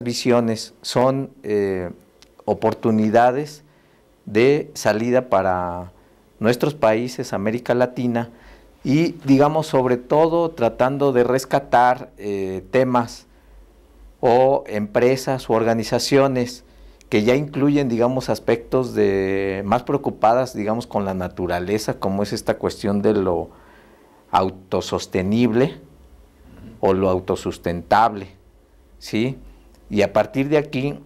visiones son oportunidades de salida para nuestros países, América Latina, y digamos sobre todo tratando de rescatar temas o empresas o organizaciones que ya incluyen, digamos, aspectos más preocupadas, digamos, con la naturaleza, como es esta cuestión de lo autosostenible o lo autosustentable, ¿sí? Y a partir de aquí,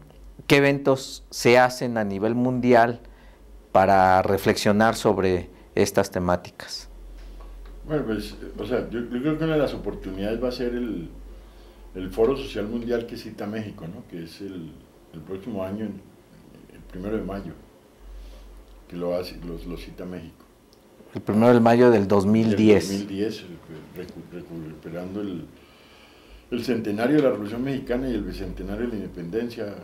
¿qué eventos se hacen a nivel mundial para reflexionar sobre estas temáticas? Bueno, pues, o sea, yo creo que una de las oportunidades va a ser el Foro Social Mundial que cita México, ¿no? Que es el próximo año, el 1 de mayo, que lo cita México. El 1 de mayo del Del 2010. 2010, recuperando el centenario de la Revolución Mexicana y el bicentenario de la Independencia,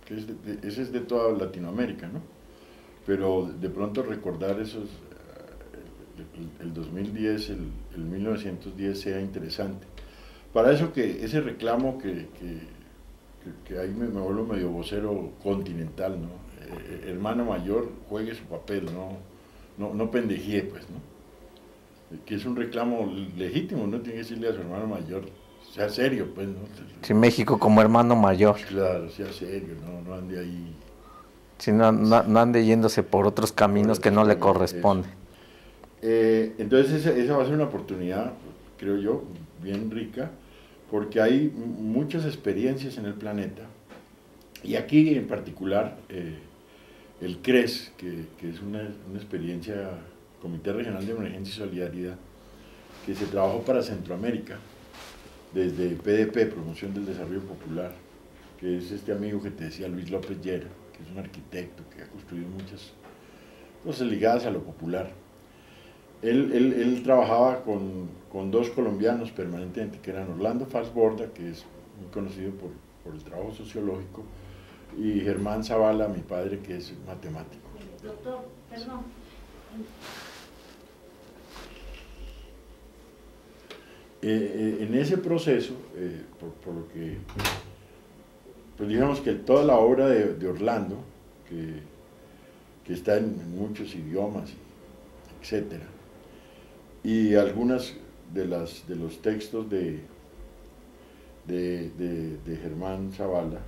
que ese es de toda Latinoamérica, ¿no? Pero de pronto recordar esos, el 2010, el 1910 sea interesante. Para eso que ese reclamo que ahí me vuelvo medio vocero continental, ¿no? Hermano mayor, juegue su papel, no pendejee, pues, ¿no? Que es un reclamo legítimo, ¿no? Tiene que decirle a su hermano mayor, sea serio, pues, ¿no? Sí, México como hermano mayor. Claro, sea serio, no ande ahí. Sí, no ande yéndose por otros caminos que no le corresponden. Entonces esa va a ser una oportunidad, creo yo, bien rica, porque hay muchas experiencias en el planeta, y aquí en particular el CRES, que es una experiencia, Comité Regional de Emergencia y Solidaridad, que se trabajó para Centroamérica, desde PDP, Promoción del Desarrollo Popular, que es este amigo que te decía, Luis López Llera, que es un arquitecto que ha construido muchas cosas ligadas a lo popular. Él trabajaba con dos colombianos permanentemente, que eran Orlando Falsborda, que es muy conocido por el trabajo sociológico, y Germán Zavala, mi padre, que es matemático. Doctor, perdón. En ese proceso, por lo que, pues digamos que toda la obra de Orlando, que está en muchos idiomas, etcétera, y algunas de los textos de Germán Zavala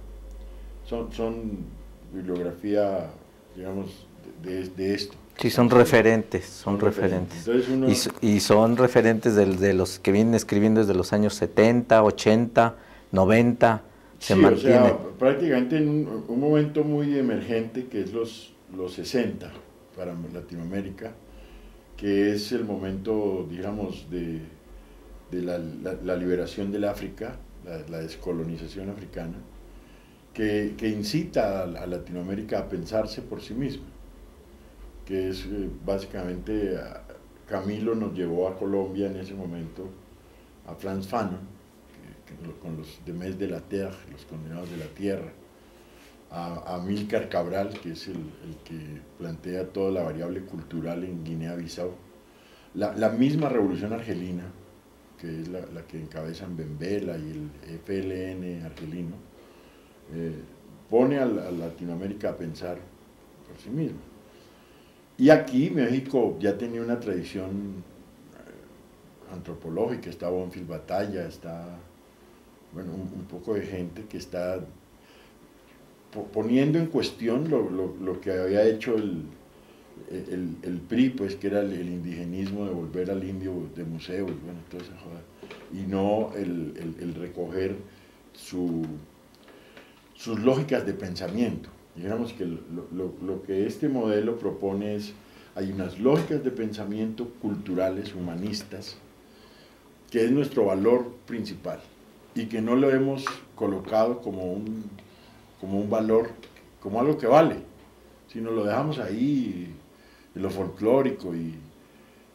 son bibliografía, digamos, de esto. Sí, son referentes, son referentes. Entonces y son referentes de los que vienen escribiendo desde los años 70, 80, 90, se mantienen. O sea, prácticamente en un momento muy emergente, que es los 60 para Latinoamérica, que es el momento, digamos, de la liberación del África, la descolonización africana, que incita a Latinoamérica a pensarse por sí misma, que es básicamente, Camilo nos llevó a Colombia en ese momento, a Frantz Fanon, con los de Mes de la Terre, los condenados de la tierra, a Amílcar Cabral, que es el que plantea toda la variable cultural en Guinea-Bissau, la misma revolución argelina, que es la que encabezan Benvela y el FLN argelino, pone a Latinoamérica a pensar por sí misma. Y aquí México ya tenía una tradición antropológica, está Bonfil Batalla, está, bueno, un poco de gente que está poniendo en cuestión lo que había hecho el PRI, pues, que era el indigenismo, de volver al indio de museo, y bueno, toda esa joda, y no el recoger sus lógicas de pensamiento. Digamos que lo que este modelo propone es, hay unas lógicas de pensamiento culturales, humanistas, que es nuestro valor principal, y que no lo hemos colocado como un valor, como algo que vale, sino lo dejamos ahí, en lo folclórico, y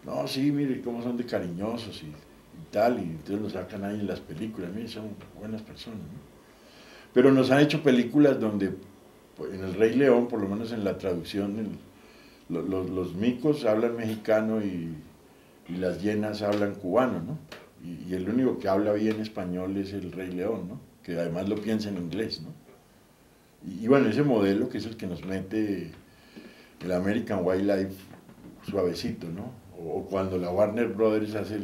no, sí, mire cómo son de cariñosos y tal, y entonces lo sacan ahí en las películas, mire, son buenas personas, ¿no? Pero nos han hecho películas donde, en El Rey León, por lo menos en la traducción, los micos hablan mexicano y las hienas hablan cubano, ¿no? Y el único que habla bien español es el Rey León, ¿no? que además lo piensa en inglés, ¿no? Y bueno, ese modelo que es el que nos mete el American Wildlife suavecito, ¿no? O cuando la Warner Brothers hace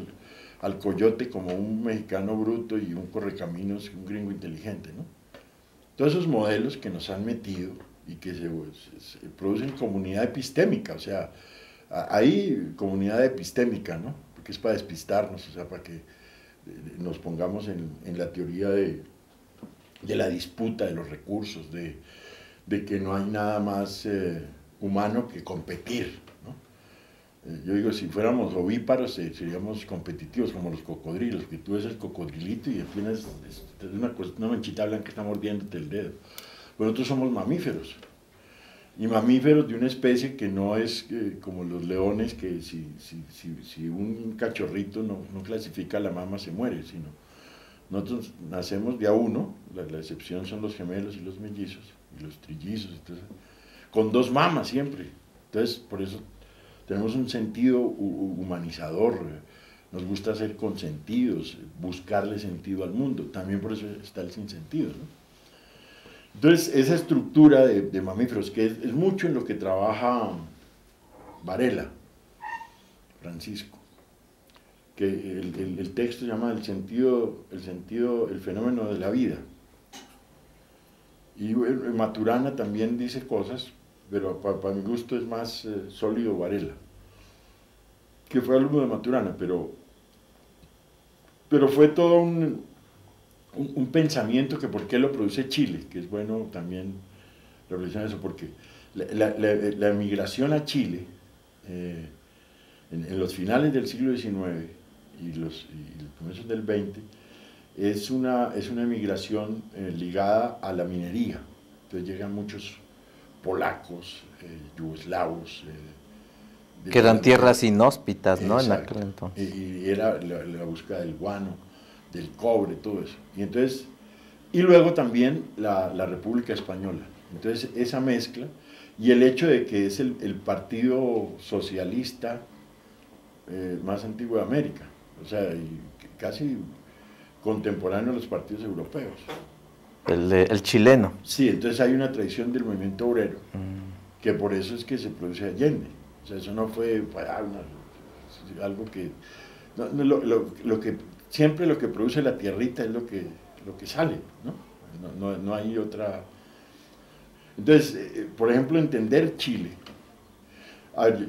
al coyote como un mexicano bruto y un correcaminos, un gringo inteligente, ¿no? Todos esos modelos que nos han metido y que se producen comunidad epistémica, o sea, hay comunidad epistémica, ¿no? Porque es para despistarnos, o sea, para que nos pongamos en la teoría de la disputa de los recursos, de que no hay nada más humano que competir, ¿no? Yo digo, si fuéramos ovíparos seríamos competitivos como los cocodrilos, que tú ves el cocodrilito y apenas es una manchita blanca que está mordiéndote el dedo. Pero nosotros somos mamíferos, y mamíferos de una especie que no es como los leones, que si un cachorrito no clasifica a la mama se muere, sino nosotros nacemos de a uno, la excepción son los gemelos y los mellizos, y los trillizos, entonces, con dos mamas siempre. Entonces, por eso tenemos un sentido humanizador, nos gusta ser consentidos, buscarle sentido al mundo, también por eso está el sinsentido, ¿no? Entonces, esa estructura de mamíferos, que es mucho en lo que trabaja Varela, Francisco, que el texto se llama el fenómeno de la vida. Y Maturana también dice cosas, pero para mi gusto es más sólido Varela, que fue alumno de Maturana, pero fue todo un pensamiento que por qué lo produce Chile, que es bueno también reflexionar eso, porque la emigración a Chile en los finales del siglo XIX y los comienzos del XX es una emigración ligada a la minería. Entonces llegan muchos polacos, yugoslavos. Que eran tierras inhóspitas, ¿no? Exacto. En aquel entonces. Y era la búsqueda del guano, del cobre, todo eso. Y luego también la República Española. Entonces esa mezcla y el hecho de que es el partido socialista más antiguo de América, o sea, casi contemporáneo a los partidos europeos. El chileno. Sí, entonces hay una tradición del movimiento obrero, que por eso es que se produce Allende. O sea, eso no fue algo que... lo que siempre lo que produce la tierrita es lo que sale, ¿no? No hay otra... Entonces, por ejemplo, entender Chile.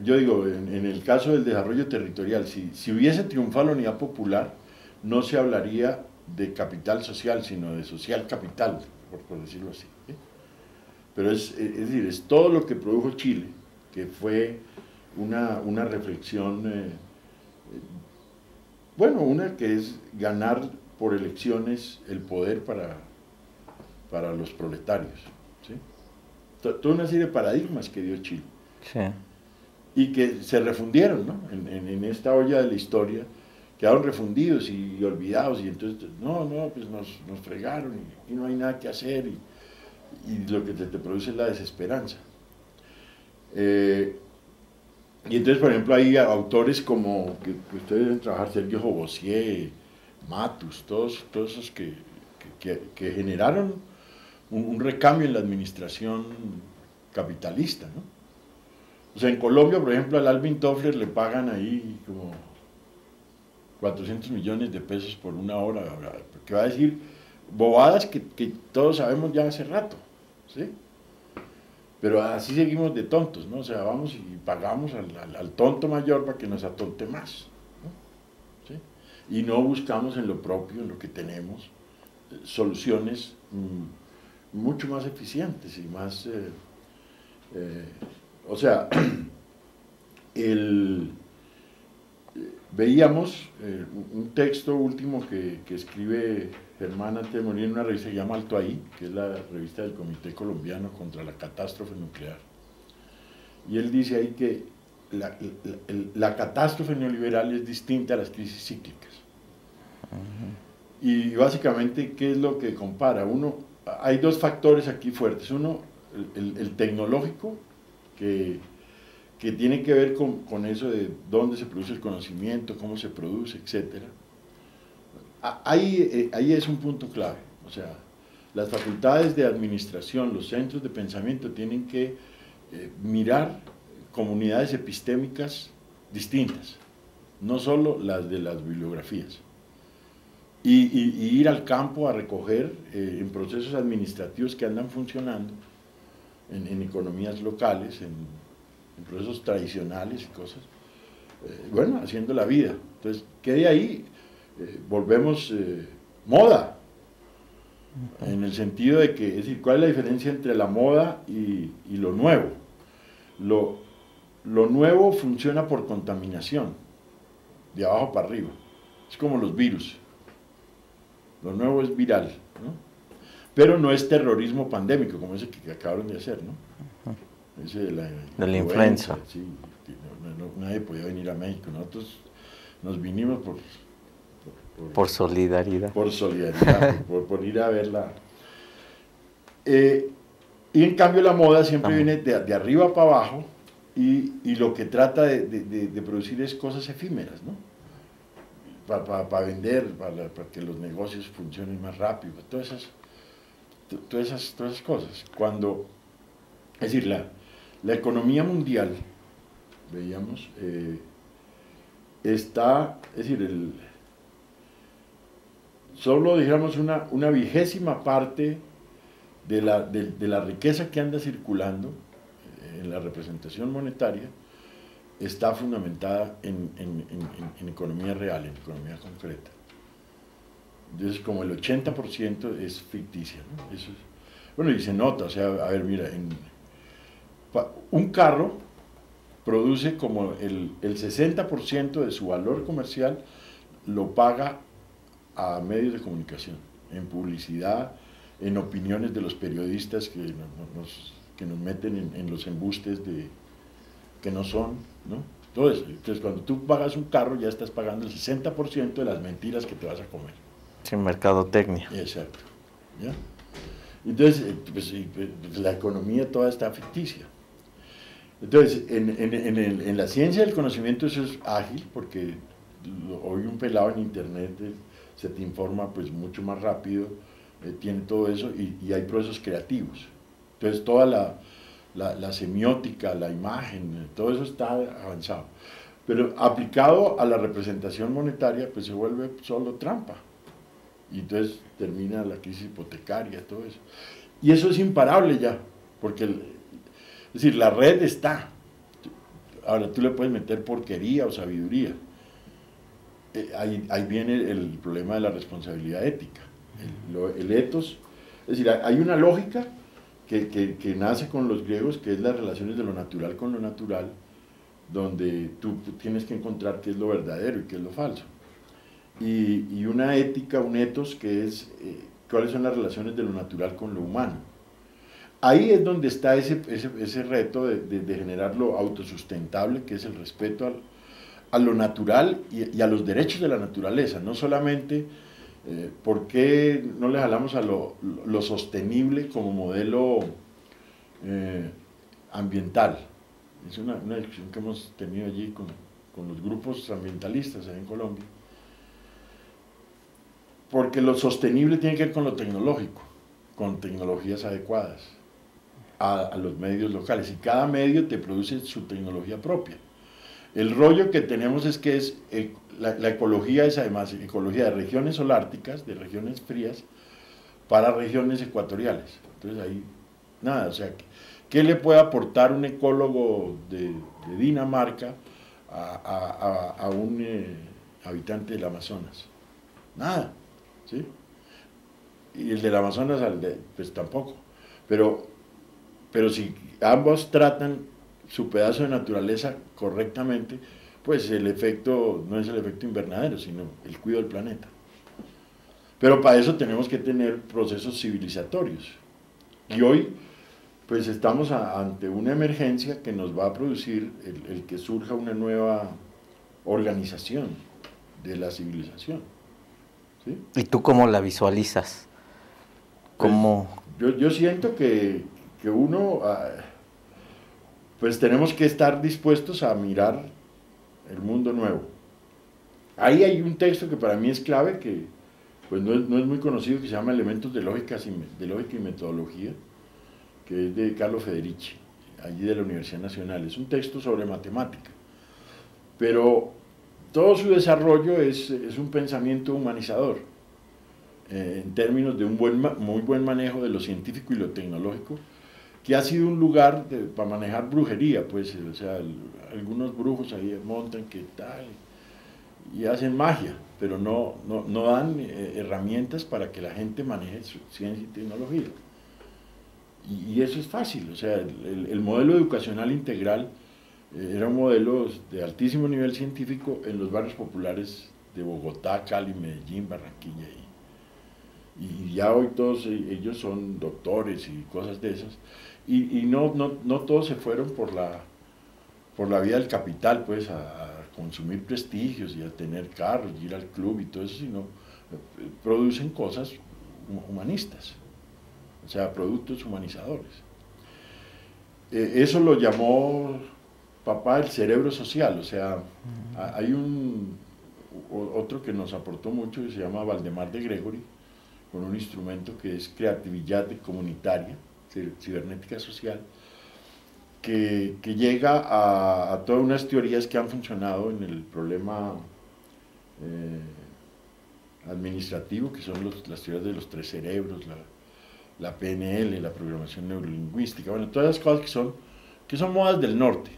Yo digo, en el caso del desarrollo territorial, si hubiese triunfado la unidad popular, no se hablaría de capital social, sino de social capital, por decirlo así, ¿sí? Pero es decir, es todo lo que produjo Chile, que fue una reflexión, bueno, una que es ganar por elecciones el poder para los proletarios, ¿sí? Toda una serie de paradigmas que dio Chile. Sí. Y que se refundieron, ¿no? En esta olla de la historia, quedaron refundidos y olvidados, y entonces, pues nos fregaron y no hay nada que hacer, y lo que te produce es la desesperanza. Y entonces, por ejemplo, hay autores como, que ustedes deben trabajar, Sergio Jobossier, Matus, todos esos que generaron un recambio en la administración capitalista, ¿no? O sea, en Colombia, por ejemplo, al Alvin Toffler le pagan ahí como 400 millones de pesos por una hora, que va a decir bobadas que todos sabemos ya hace rato, ¿sí? Pero así seguimos de tontos, ¿no? O sea, vamos y pagamos al tonto mayor para que nos atonte más, ¿no? ¿Sí? Y no buscamos en lo propio, en lo que tenemos, soluciones mucho más eficientes y más... o sea, veíamos un texto último que escribe Germán antes de morir en una revista que se llama Alto Ahí, que es la revista del Comité Colombiano contra la Catástrofe Nuclear. Y él dice ahí que la catástrofe neoliberal es distinta a las crisis cíclicas. Y básicamente, ¿qué es lo que compara? Hay dos factores aquí fuertes. Uno, el tecnológico, que tiene que ver con eso de dónde se produce el conocimiento, cómo se produce, etc. Ahí es un punto clave. O sea, las facultades de administración, los centros de pensamiento tienen que mirar comunidades epistémicas distintas, no solo las de las bibliografías, y ir al campo a recoger en procesos administrativos que andan funcionando, en economías locales, en procesos tradicionales y cosas, bueno, haciendo la vida. Entonces, que de ahí volvemos moda, en el sentido de que, es decir, ¿cuál es la diferencia entre la moda y lo nuevo? Lo nuevo funciona por contaminación, de abajo para arriba, es como los virus, lo nuevo es viral, ¿no? Pero no es terrorismo pandémico, como ese que acabaron de hacer, ¿no? Ese de la influenza. Sí, nadie podía venir a México, nosotros nos vinimos por solidaridad. Por solidaridad, por ir a verla. Y en cambio la moda siempre viene de arriba para abajo y lo que trata de producir es cosas efímeras, ¿no? Para vender, para que los negocios funcionen más rápido, todas esas cosas. Cuando, es decir, la economía mundial, veíamos, está, es decir, solo digamos una vigésima parte de la riqueza que anda circulando en la representación monetaria está fundamentada en economía real, en economía concreta. Entonces, como el 80% es ficticia, ¿no? Eso es, bueno, y se nota, o sea, a ver, mira, un carro produce como el 60% de su valor comercial lo paga a medios de comunicación, en publicidad, en opiniones de los periodistas que nos meten en los embustes que no son, ¿no? Todo eso. Entonces, cuando tú pagas un carro, ya estás pagando el 60% de las mentiras que te vas a comer. Sin mercadotecnia. Exacto. ¿Ya? Entonces, pues, la economía toda está ficticia. Entonces, en la ciencia del conocimiento eso es ágil, porque hoy un pelado en internet se te informa pues mucho más rápido, tiene todo eso y hay procesos creativos. Entonces, toda la semiótica, la imagen, todo eso está avanzado. Pero aplicado a la representación monetaria, pues se vuelve solo trampa. Y entonces termina la crisis hipotecaria, todo eso. Y eso es imparable ya, porque, es decir, la red está. Ahora tú le puedes meter porquería o sabiduría. Ahí viene el problema de la responsabilidad ética, el ethos. Es decir, hay una lógica que nace con los griegos, que es las relaciones de lo natural con lo natural, donde tú tienes que encontrar qué es lo verdadero y qué es lo falso. Y una ética, un ethos, que es cuáles son las relaciones de lo natural con lo humano. Ahí es donde está ese reto de generar lo autosustentable, que es el respeto a lo natural y a los derechos de la naturaleza, no solamente por qué no le jalamos a lo sostenible como modelo ambiental. Es una discusión que hemos tenido allí con los grupos ambientalistas en Colombia, porque lo sostenible tiene que ver con lo tecnológico, con tecnologías adecuadas a los medios locales, y cada medio te produce su tecnología propia. El rollo que tenemos es que la ecología es además ecología de regiones holárticas, de regiones frías, para regiones ecuatoriales. Entonces ahí, nada, o sea, ¿qué le puede aportar un ecólogo de Dinamarca a un habitante del Amazonas? Nada, ¿sí? Y el del Amazonas, pues tampoco. Pero si ambos tratan su pedazo de naturaleza correctamente, pues el efecto no es el efecto invernadero, sino el cuidado del planeta. Pero para eso tenemos que tener procesos civilizatorios. Y hoy, pues estamos ante una emergencia que nos va a producir el que surja una nueva organización de la civilización. ¿Sí? ¿Y tú cómo la visualizas? ¿Cómo? Pues, yo siento que uno, pues tenemos que estar dispuestos a mirar el mundo nuevo. Ahí hay un texto que para mí es clave, que pues no es muy conocido, que se llama Elementos de Lógica y Metodología, que es de Carlo Federici, allí de la Universidad Nacional. Es un texto sobre matemática, pero todo su desarrollo es un pensamiento humanizador, en términos de muy buen manejo de lo científico y lo tecnológico, que ha sido un lugar para manejar brujería, pues, o sea, algunos brujos ahí montan que tal, y hacen magia, pero no dan herramientas para que la gente maneje su ciencia y tecnología. Y eso es fácil, o sea, el modelo educacional integral era un modelo de altísimo nivel científico en los barrios populares de Bogotá, Cali, Medellín, Barranquilla. Y ya hoy todos ellos son doctores y cosas de esas. Y no todos se fueron por la vía del capital, pues, a consumir prestigios y a tener carros, y ir al club y todo eso, sino producen cosas humanistas, o sea, productos humanizadores. Eso lo llamó papá el cerebro social, o sea, hay otro que nos aportó mucho que se llama Valdemar de Gregory, con un instrumento que es creatividad comunitaria, cibernética social, que llega a todas unas teorías que han funcionado en el problema administrativo, que son las teorías de los tres cerebros, la PNL, la programación neurolingüística, bueno, todas las cosas que son modas del norte,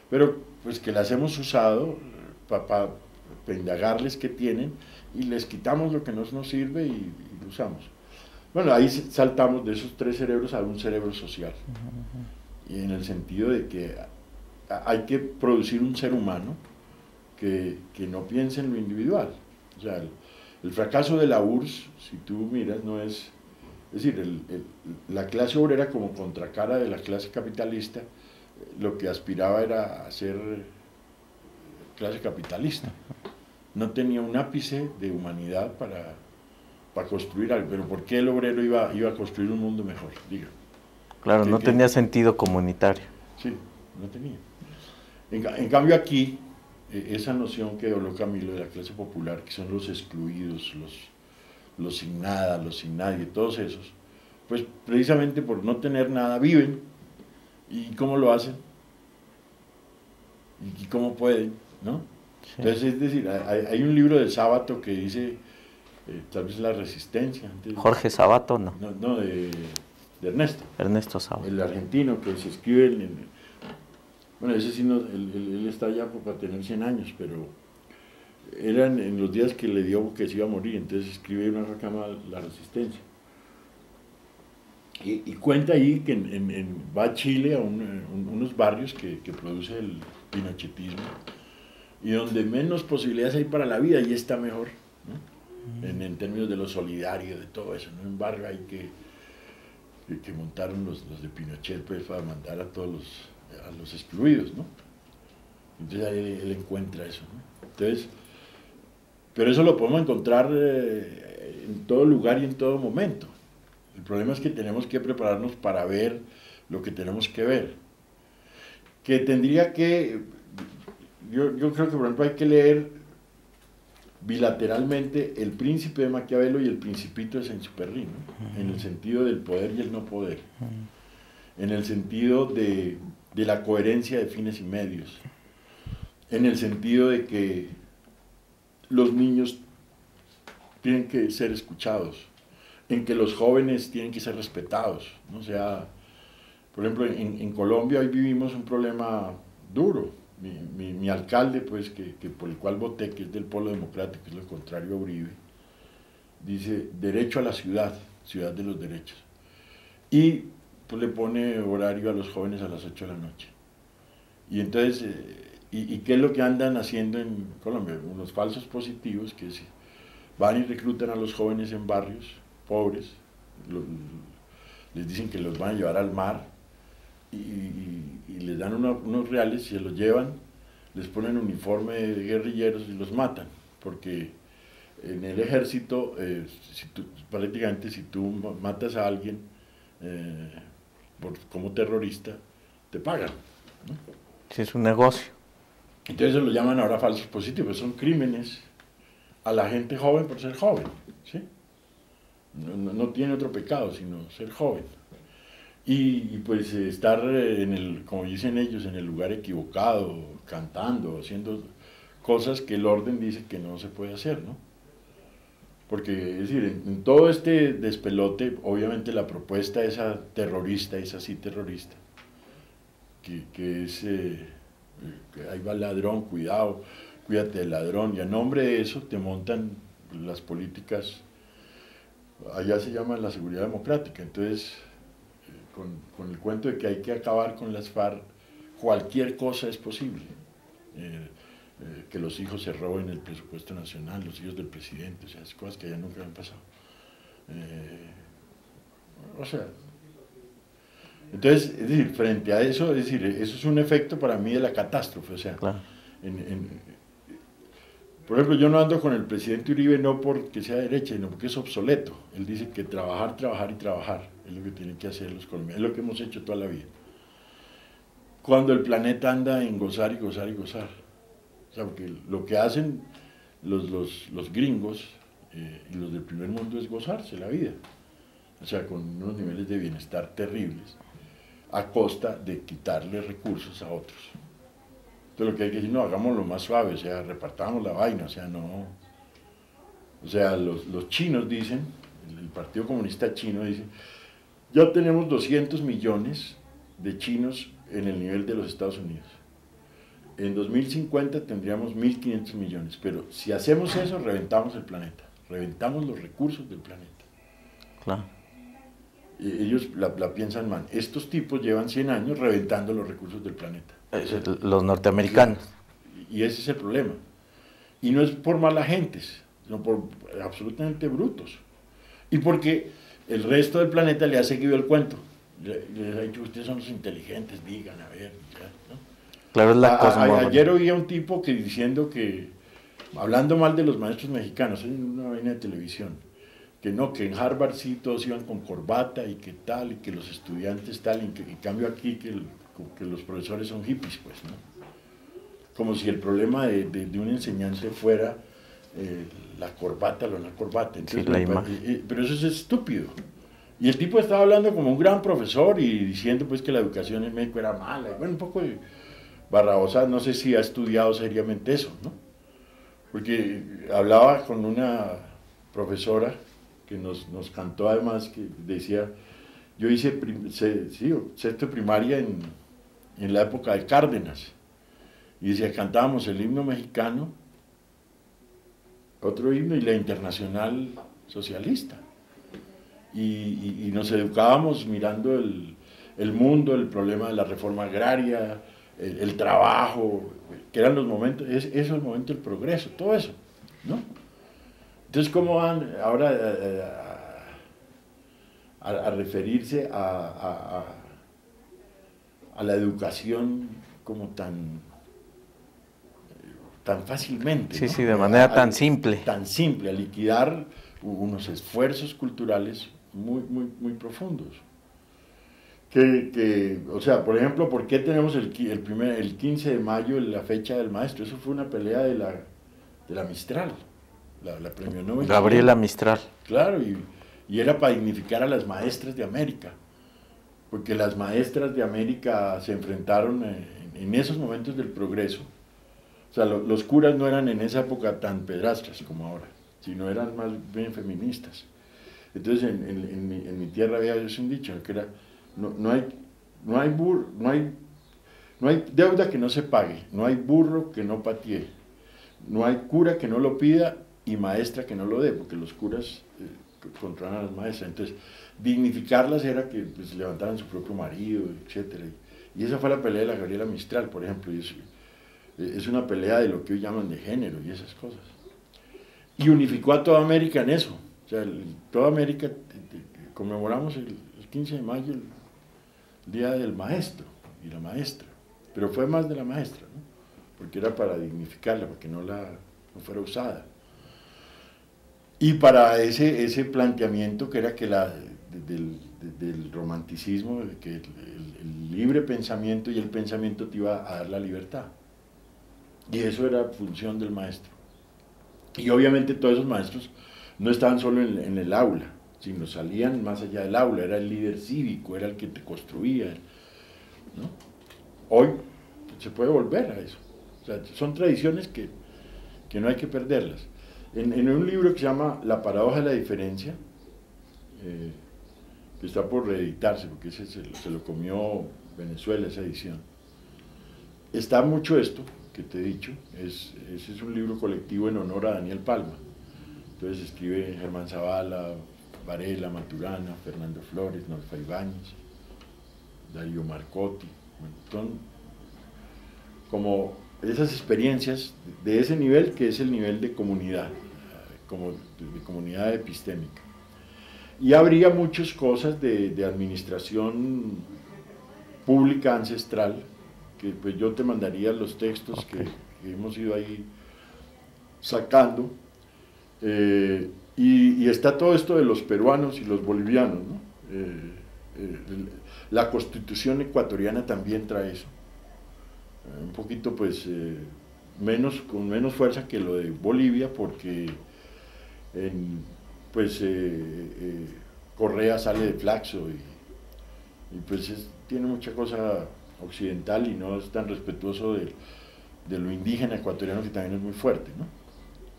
pero pues que las hemos usado para indagarles qué tienen y les quitamos lo que no nos sirve y lo usamos. Bueno, ahí saltamos de esos tres cerebros a un cerebro social, y en el sentido de que hay que producir un ser humano que no piense en lo individual. O sea, el fracaso de la URSS, si tú miras, no es... Es decir, la clase obrera como contracara de la clase capitalista, lo que aspiraba era a ser clase capitalista. No tenía un ápice de humanidad para construir algo. Pero ¿por qué el obrero iba a construir un mundo mejor? Diga. Claro, no tenía sentido comunitario. Sí, no tenía. En cambio aquí, esa noción que habló Camilo de la clase popular, que son los excluidos, los sin nada, los sin nadie, todos esos, pues precisamente por no tener nada viven. ¿Y cómo lo hacen? ¿Y cómo pueden? ¿No? Sí. Entonces, es decir, hay un libro de Sábato que dice, tal vez La Resistencia. Jorge Sabato, ¿no? No, de Ernesto. Ernesto Sábato. El argentino que se escribe bueno, ese sí, él está ya para tener 100 años, pero eran en los días que le dio que se iba a morir, entonces escribe una cosa que se llama La Resistencia. Y cuenta ahí que va a Chile a unos barrios que produce el pinochetismo y donde menos posibilidades hay para la vida y está mejor, ¿no? En términos de lo solidario, de todo eso, ¿no? En un barrio hay que montaron los de Pinochet, pues, para mandar a todos los excluidos, ¿no? Entonces ahí él encuentra eso, ¿no? Entonces, pero eso lo podemos encontrar en todo lugar y en todo momento. El problema es que tenemos que prepararnos para ver lo que tenemos que ver. Que tendría que, yo creo que por ejemplo hay que leer bilateralmente El Príncipe de Maquiavelo y El Principito de Saint-Exupéry, ¿no? En el sentido del poder y el no poder, en el sentido de la coherencia de fines y medios, en el sentido de que los niños tienen que ser escuchados, en que los jóvenes tienen que ser respetados, ¿no? O sea, por ejemplo, en Colombia hoy vivimos un problema duro. Mi alcalde, pues, que por el cual voté, que es del Polo Democrático, que es lo contrario a Uribe, dice derecho a la ciudad, ciudad de los derechos. Y pues le pone horario a los jóvenes a las 8 de la noche. Y entonces, ¿y qué es lo que andan haciendo en Colombia? Unos falsos positivos que van y reclutan a los jóvenes en barrios pobres, les dicen que los van a llevar al mar y les dan unos reales, se los llevan, les ponen uniforme de guerrilleros y los matan, porque en el ejército, prácticamente si tú matas a alguien como terrorista, te pagan, ¿no? Sí, es un negocio. Entonces lo llaman ahora falsos positivos, son crímenes a la gente joven por ser joven, ¿sí? no tiene otro pecado sino ser joven. Y pues estar como dicen ellos, en el lugar equivocado, cantando, haciendo cosas que el orden dice que no se puede hacer, ¿no? Porque, es decir, en todo este despelote, obviamente la propuesta esa terrorista, es así terrorista, que es, que ahí va el ladrón, cuidado, cuídate del ladrón, y a nombre de eso te montan las políticas, allá se llama la seguridad democrática, entonces, con el cuento de que hay que acabar con las FARC, cualquier cosa es posible. Que los hijos se roben el presupuesto nacional, los hijos del presidente, o sea, es cosas que ya nunca han pasado. O sea, entonces, es decir, frente a eso, es decir, eso es un efecto para mí de la catástrofe, o sea, Claro. Por ejemplo, yo no ando con el presidente Uribe no porque sea derecha, sino porque es obsoleto. Él dice que trabajar, trabajar y trabajar es lo que tienen que hacer los colombianos, es lo que hemos hecho toda la vida. Cuando el planeta anda en gozar y gozar y gozar. O sea, porque lo que hacen los gringos y los del primer mundo es gozarse la vida. O sea, con unos niveles de bienestar terribles, a costa de quitarle recursos a otros. Entonces lo que hay que decir, no, hagámoslo más suave, o sea, repartamos la vaina, o sea, no. O sea, los chinos dicen, el Partido Comunista Chino dice, ya tenemos 200 millones de chinos en el nivel de los Estados Unidos. En 2050 tendríamos 1.500 millones, pero si hacemos eso, reventamos el planeta, reventamos los recursos del planeta. Claro. Ellos la piensan mal. Estos tipos llevan 100 años reventando los recursos del planeta. Los norteamericanos. Y ese es el problema. Y no es por mala gentes, sino por absolutamente brutos. Y porque el resto del planeta le ha seguido el cuento. Les ha dicho, ustedes son los inteligentes, digan, a ver. Ya, ¿no? Claro, es la cosmogonía. Ayer oí a un tipo que diciendo que, hablando mal de los maestros mexicanos, en una vaina de televisión, que no, que en Harvard sí todos iban con corbata y que tal, y que los estudiantes tal, y que en cambio aquí que los profesores son hippies, pues, ¿no? Como si el problema de una enseñanza fuera la corbata o no corbata. Entonces, sí, la imagen. Pero eso es estúpido. Y el tipo estaba hablando como un gran profesor y diciendo pues que la educación en México era mala. Y bueno, un poco de barrabosa, no sé si ha estudiado seriamente eso, ¿no? Porque hablaba con una profesora que nos cantó además, que decía, yo hice sexto de primaria en la época de Cárdenas, y decía, cantábamos el himno mexicano, otro himno y la internacional socialista, y nos educábamos mirando el mundo, el problema de la reforma agraria, el trabajo, que eran los momentos, eso es el momento del progreso, todo eso, ¿no? Entonces, ¿cómo van ahora a referirse a la educación como tan fácilmente? Sí, ¿no? sí, de manera tan simple. Tan simple, a liquidar unos esfuerzos culturales muy, muy, muy profundos. O sea, por ejemplo, ¿por qué tenemos el 15 de mayo la fecha del maestro? Eso fue una pelea de la Mistral. La premio Nobel. Gabriela Mistral. Claro, y era para dignificar a las maestras de América, porque las maestras de América se enfrentaron en esos momentos del progreso. O sea, los curas no eran en esa época tan pedrastras como ahora, sino eran más bien feministas. Entonces en mi tierra había un dicho que era, no hay deuda que no se pague, no hay burro que no patee, no hay cura que no lo pida y maestra que no lo dé, porque los curas controlan a las maestras. Entonces, dignificarlas era que pues, levantaran su propio marido, etc. Y esa fue la pelea de la Gabriela Mistral, por ejemplo. Y es una pelea de lo que hoy llaman de género y esas cosas. Y unificó a toda América en eso. O sea, toda América conmemoramos el 15 de mayo, el Día del Maestro y la Maestra. Pero fue más de la maestra, ¿no? Porque era para dignificarla, para que no fuera usada. Y para ese planteamiento que era que del romanticismo, de que el libre pensamiento y el pensamiento te iba a dar la libertad. Y eso era función del maestro. Y obviamente todos esos maestros no estaban solo en el aula, sino salían más allá del aula, era el líder cívico, era el que te construía, ¿no? Hoy se puede volver a eso. O sea, son tradiciones que no hay que perderlas. En un libro que se llama La paradoja de la diferencia, que está por reeditarse, porque ese se lo comió Venezuela, esa edición, está mucho esto que te he dicho. Ese es un libro colectivo en honor a Daniel Palma. Entonces escribe Germán Zavala, Varela, Maturana, Fernando Flores, Norfa Ibáñez, Darío Marcotti. Bueno, son como esas experiencias de ese nivel, que es el nivel de comunidad, como de comunidad epistémica. Y habría muchas cosas de administración pública ancestral, que pues yo te mandaría los textos que hemos ido ahí sacando, y está todo esto de los peruanos y los bolivianos, ¿no? La Constitución ecuatoriana también trae eso, un poquito pues con menos fuerza que lo de Bolivia, porque Correa sale de Flaxo y pues tiene mucha cosa occidental y no es tan respetuoso de lo indígena ecuatoriano, que también es muy fuerte, ¿no?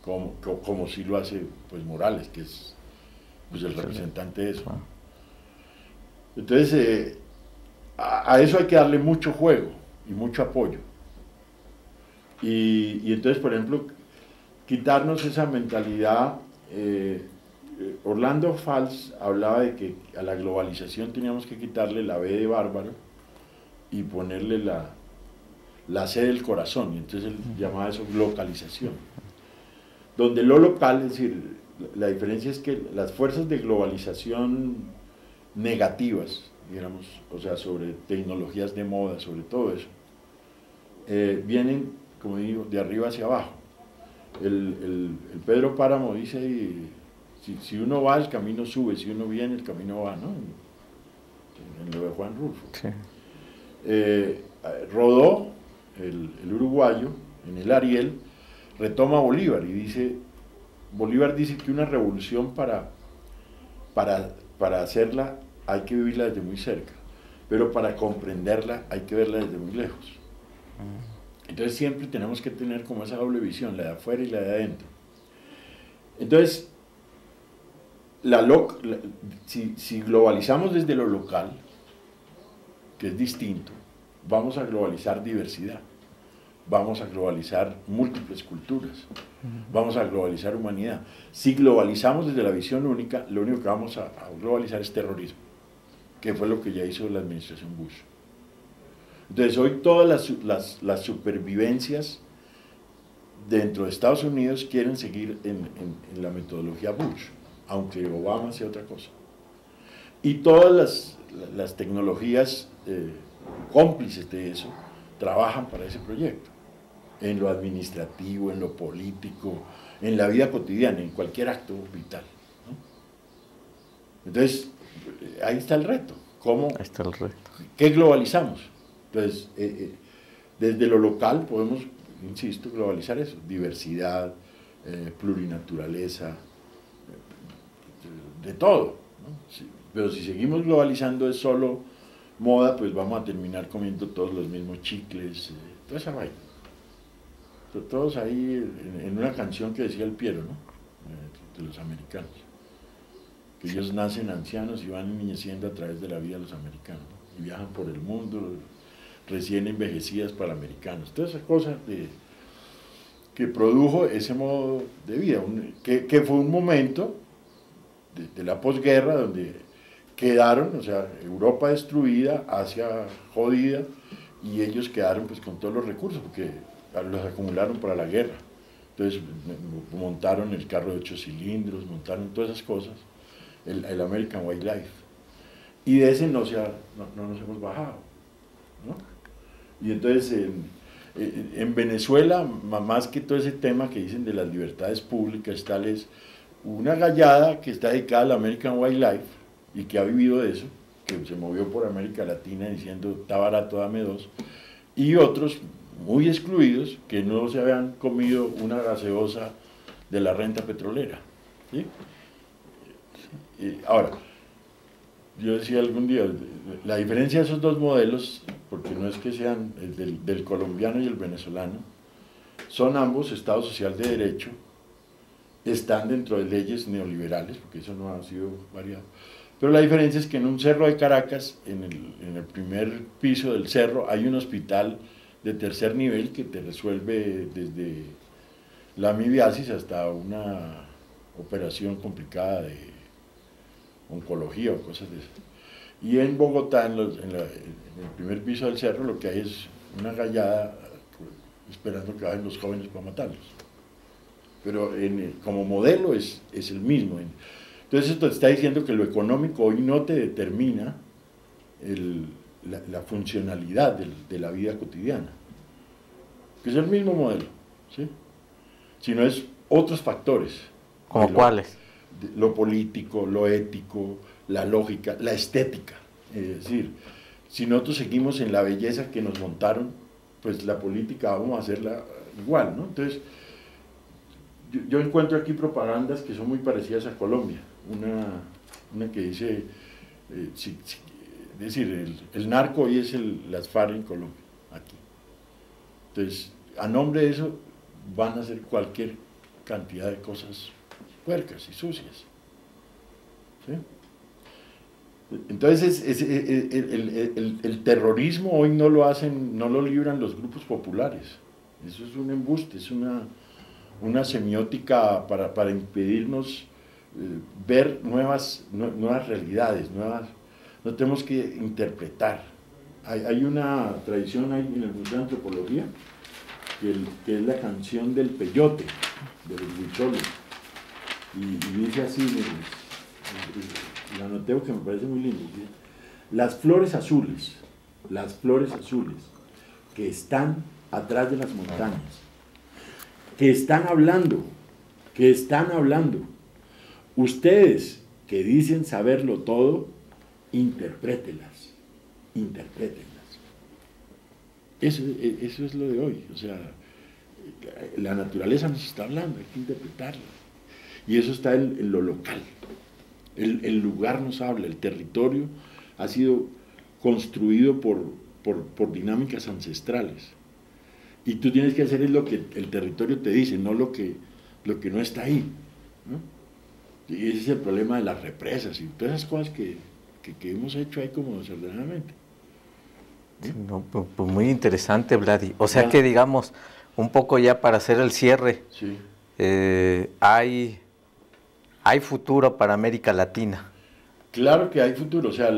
Como sí lo hace pues Morales, que es pues el representante de eso. Entonces a eso hay que darle mucho juego y mucho apoyo, y entonces, por ejemplo, quitarnos esa mentalidad. Orlando Fals hablaba de que a la globalización teníamos que quitarle la B de bárbaro y ponerle la C del corazón, y entonces él llamaba eso localización, donde lo local, es decir, la diferencia es que las fuerzas de globalización negativas, digamos, o sea, sobre tecnologías de moda, sobre todo eso, vienen, como digo, de arriba hacia abajo. El Pedro Páramo dice, si uno va, el camino sube; si uno viene, el camino va, ¿no? En lo de Juan Rulfo. Sí. Rodó, el uruguayo, en el Ariel, retoma a Bolívar y dice, Bolívar dice que una revolución para hacerla hay que vivirla desde muy cerca, pero para comprenderla hay que verla desde muy lejos. Entonces siempre tenemos que tener como esa doble visión, la de afuera y la de adentro. Entonces, si globalizamos desde lo local, que es distinto, vamos a globalizar diversidad, vamos a globalizar múltiples culturas, vamos a globalizar humanidad. Si globalizamos desde la visión única, lo único que vamos a globalizar es terrorismo, que fue lo que ya hizo la administración Bush. Entonces hoy todas las supervivencias dentro de Estados Unidos quieren seguir en la metodología Bush, aunque Obama sea otra cosa. Y todas las tecnologías cómplices de eso trabajan para ese proyecto, en lo administrativo, en lo político, en la vida cotidiana, en cualquier acto vital, ¿no? Entonces, ahí está el reto. Ahí está el reto. ¿Qué globalizamos? Entonces, desde lo local podemos, insisto, globalizar eso: diversidad, plurinaturaleza, de todo, ¿no? Pero si seguimos globalizando es solo moda, pues vamos a terminar comiendo todos los mismos chicles, toda esa vaina. Todos ahí en una canción que decía el Piero, ¿no? De los americanos, que ellos nacen ancianos y van envejeciendo a través de la vida los americanos, ¿no? Y viajan por el mundo recién envejecidas para americanos. Todas esas cosas que produjo ese modo de vida, que fue un momento de la posguerra donde quedaron, o sea, Europa destruida, Asia jodida, y ellos quedaron pues con todos los recursos, porque los acumularon para la guerra. Entonces montaron el carro de 8 cilindros, montaron todas esas cosas, el American Wildlife, y de ese no nos hemos bajado, ¿no? Y entonces en Venezuela, más que todo ese tema que dicen de las libertades públicas, tal es una gallada que está dedicada al American Wildlife y que ha vivido de eso, que se movió por América Latina diciendo, está barato, dame dos, y otros muy excluidos que no se habían comido una gaseosa de la renta petrolera, ¿sí? Ahora, yo decía algún día, la diferencia de esos dos modelos, porque no es que sean del colombiano y el venezolano, son ambos Estado social de derecho, están dentro de leyes neoliberales, porque eso no ha sido variado. Pero la diferencia es que en un cerro de Caracas, en el primer piso del cerro, hay un hospital de tercer nivel que te resuelve desde la amibiasis hasta una operación complicada de oncología o cosas de eso. Y en Bogotá, en el primer piso del cerro, lo que hay es una gallada esperando que vayan los jóvenes para matarlos. Pero como modelo es el mismo. Entonces esto te está diciendo que lo económico hoy no te determina la funcionalidad de la vida cotidiana, que es el mismo modelo, ¿sí? Sino es otros factores. ¿Como cuáles? Lo político, lo ético, la lógica, la estética. Es decir, si nosotros seguimos en la belleza que nos montaron, pues la política vamos a hacerla igual, ¿no? Entonces, yo encuentro aquí propagandas que son muy parecidas a Colombia. Una que dice, es decir, el narco hoy es las FARC en Colombia, aquí. Entonces, a nombre de eso van a hacer cualquier cantidad de cosas puercas y sucias. ¿Sí? Entonces, el terrorismo hoy no lo hacen, no lo libran los grupos populares. Eso es un embuste, es una semiótica para impedirnos ver nuevas realidades, no tenemos que interpretar. Hay una tradición ahí en el Museo de Antropología, que es la canción del peyote, de los huicholes, y dice así, la anoteo que me parece muy lindo: las flores azules que están atrás de las montañas, que están hablando, ustedes que dicen saberlo todo, interprétenlas. Eso es lo de hoy. O sea, la naturaleza nos está hablando, hay que interpretarla. Y eso está en lo local. El lugar nos habla, el territorio ha sido construido por dinámicas ancestrales. Y tú tienes que hacer es lo que el territorio te dice, no lo que no está ahí, ¿no? Y ese es el problema de las represas y todas esas cosas que hemos hecho ahí como desordenadamente. No, pues muy interesante, Vladi. O sea que, digamos, un poco ya para hacer el cierre, sí. Hay futuro para América Latina. Claro que hay futuro, o sea,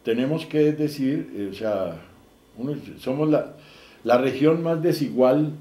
tenemos que decir, o sea, somos la región más desigual